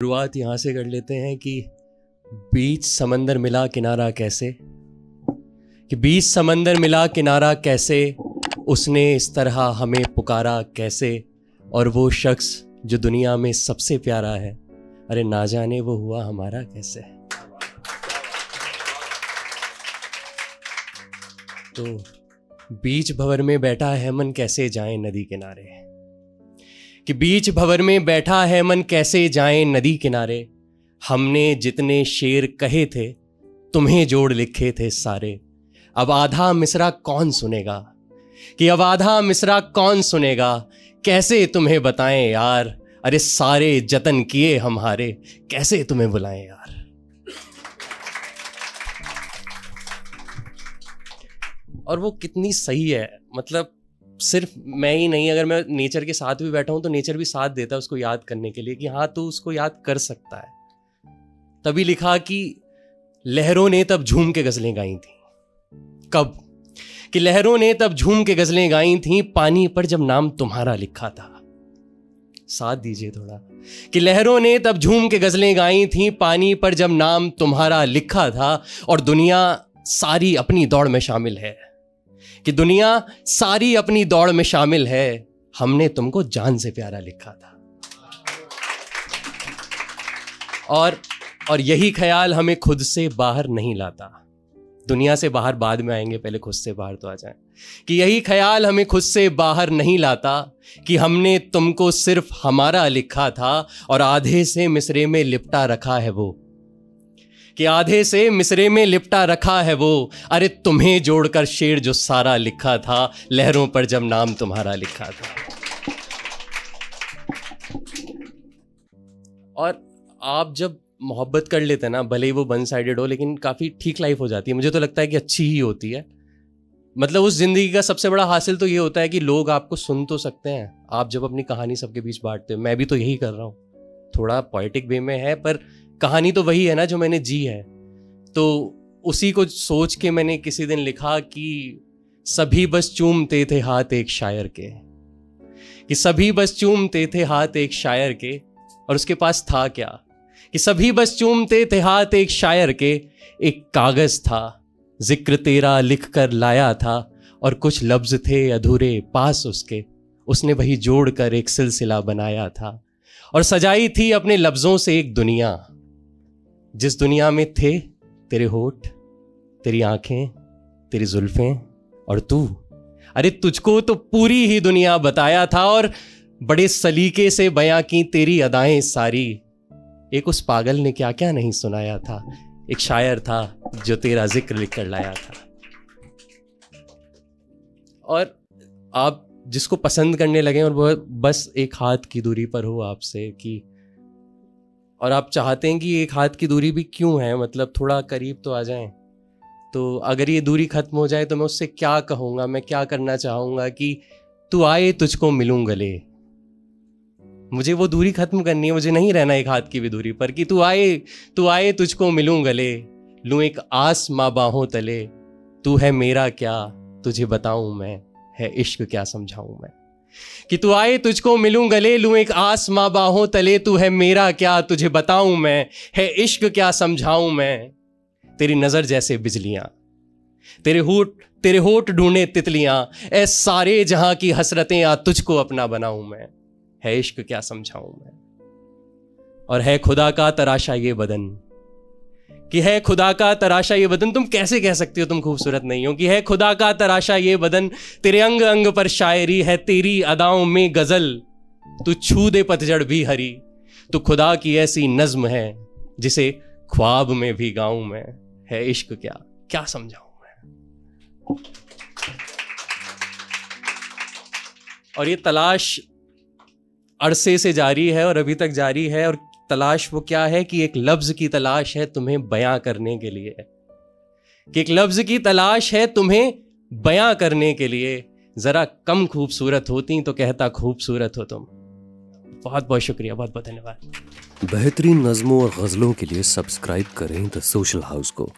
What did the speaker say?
शुरुआत यहाँ से कर लेते हैं कि बीच समंदर मिला किनारा कैसे, कि बीच समंदर मिला किनारा कैसे, उसने इस तरह हमें पुकारा कैसे, और वो शख्स जो दुनिया में सबसे प्यारा है, अरे ना जाने वो हुआ हमारा कैसे। तो बीच भंवर में बैठा है मन कैसे जाए नदी किनारे, कि बीच भंवर में बैठा है मन कैसे जाए नदी किनारे। हमने जितने शेर कहे थे तुम्हें जोड़ लिखे थे सारे, अब आधा मिसरा कौन सुनेगा, कि अब आधा मिसरा कौन सुनेगा, कैसे तुम्हें बताएं यार, अरे सारे जतन किए हम हारे, कैसे तुम्हें बुलाएं यार। और वो कितनी सही है, मतलब सिर्फ मैं ही नहीं, अगर मैं नेचर के साथ भी बैठा हूं तो नेचर भी साथ देता है उसको याद करने के लिए कि हाँ तू उसको याद कर सकता है। तभी लिखा कि लहरों ने तब झूम के गजलें गाई थी, कब, कि लहरों ने तब झूम के गजलें गाई थी, पानी पर जब नाम तुम्हारा लिखा था। साथ दीजिए थोड़ा, कि लहरों ने तब झूम के गजलें गाई थी, पानी पर जब नाम तुम्हारा लिखा था। और दुनिया सारी अपनी दौड़ में शामिल है, कि दुनिया सारी अपनी दौड़ में शामिल है, हमने तुमको जान से प्यारा लिखा था। और यही ख्याल हमें खुद से बाहर नहीं लाता, दुनिया से बाहर बाद में आएंगे, पहले खुद से बाहर तो आ जाएं, कि यही ख्याल हमें खुद से बाहर नहीं लाता, कि हमने तुमको सिर्फ हमारा लिखा था, और आधे से मिसरे में लिपटा रखा है वो, कि आधे से मिसरे में लिपटा रखा है वो, अरे तुम्हें जोड़कर शेर जो सारा लिखा था, लहरों पर जब नाम तुम्हारा लिखा था। और आप जब मोहब्बत कर लेते हैं ना, भले ही वो वन साइडेड हो, लेकिन काफ़ी ठीक लाइफ हो जाती है। मुझे तो लगता है कि अच्छी ही होती है। मतलब उस जिंदगी का सबसे बड़ा हासिल तो ये होता है कि लोग आपको सुन तो सकते हैं, आप जब अपनी कहानी सबके बीच बांटते हो। मैं भी तो यही कर रहा हूँ, थोड़ा पोएटिक वे में है, पर कहानी तो वही है ना जो मैंने जी है। तो उसी को सोच के मैंने किसी दिन लिखा कि सभी बस चूमते थे हाथ एक शायर के, कि सभी बस चूमते थे हाथ एक शायर के, और उसके पास था क्या, कि सभी बस चूमते थे हाथ एक शायर के, एक कागज था जिक्र तेरा लिख कर लाया था, और कुछ लफ्ज थे अधूरे पास उसके, उसने वही जोड़कर एक सिलसिला बनाया था। और सजाई थी अपने लफ्जों से एक दुनिया, जिस दुनिया में थे तेरे होठ, तेरी आंखें, तेरी जुल्फें और तू, अरे तुझको तो पूरी ही दुनिया बताया था, और बड़े सलीके से बयां की तेरी अदाएं सारी, एक उस पागल ने क्या क्या नहीं सुनाया था, एक शायर था जो तेरा जिक्र लिख कर लाया था। और आप जिसको पसंद करने लगे और वो बस एक हाथ की दूरी पर हो आपसे, कि और आप चाहते हैं कि एक हाथ की दूरी भी क्यों है, मतलब थोड़ा करीब तो आ जाएं। तो अगर ये दूरी खत्म हो जाए तो मैं उससे क्या कहूँगा, मैं क्या करना चाहूँगा, कि तू आए तुझको मिलूं गले। मुझे वो दूरी खत्म करनी है, मुझे नहीं रहना एक हाथ की भी दूरी पर, कि तू आए तुझको मिलूं गले, लूं एक आस माँ बाहों तले, तू है मेरा क्या तुझे बताऊं मैं, है इश्क क्या समझाऊं मैं। कि तू आए तुझको मिलूं गले, लूं एक आस माँ बाहों तले, तू है मेरा क्या तुझे बताऊं मैं, है इश्क क्या समझाऊं मैं। तेरी नजर जैसे बिजलियां, तेरे होठ ढूंढे तितलियां, ऐ सारे जहां की हसरतें आ तुझको अपना बनाऊं मैं, है इश्क क्या समझाऊं मैं। और है खुदा का तराशा ये बदन, कि है खुदा का तराशा ये बदन, तुम कैसे कह सकती हो तुम खूबसूरत नहीं हो, कि है खुदा का तराशा ये बदन, तेरे अंग अंग पर शायरी है तेरी अदाओं में गजल, तू छू दे पतझड़ भी हरी, तू खुदा की ऐसी नज्म है जिसे ख्वाब में भी गाऊं मैं, है इश्क क्या समझाऊं मैं। और ये तलाश अरसे से जारी है और अभी तक जारी है। और तलाश वो क्या है, कि एक लफ्ज की तलाश है तुम्हें बयां करने के लिए, कि एक लफ्ज की तलाश है तुम्हें बयां करने के लिए, जरा कम खूबसूरत होती तो कहता खूबसूरत हो तुम। बहुत बहुत शुक्रिया, बहुत बहुत धन्यवाद। बेहतरीन नज़्मों और गज़लों के लिए सब्सक्राइब करें द सोशल हाउस को।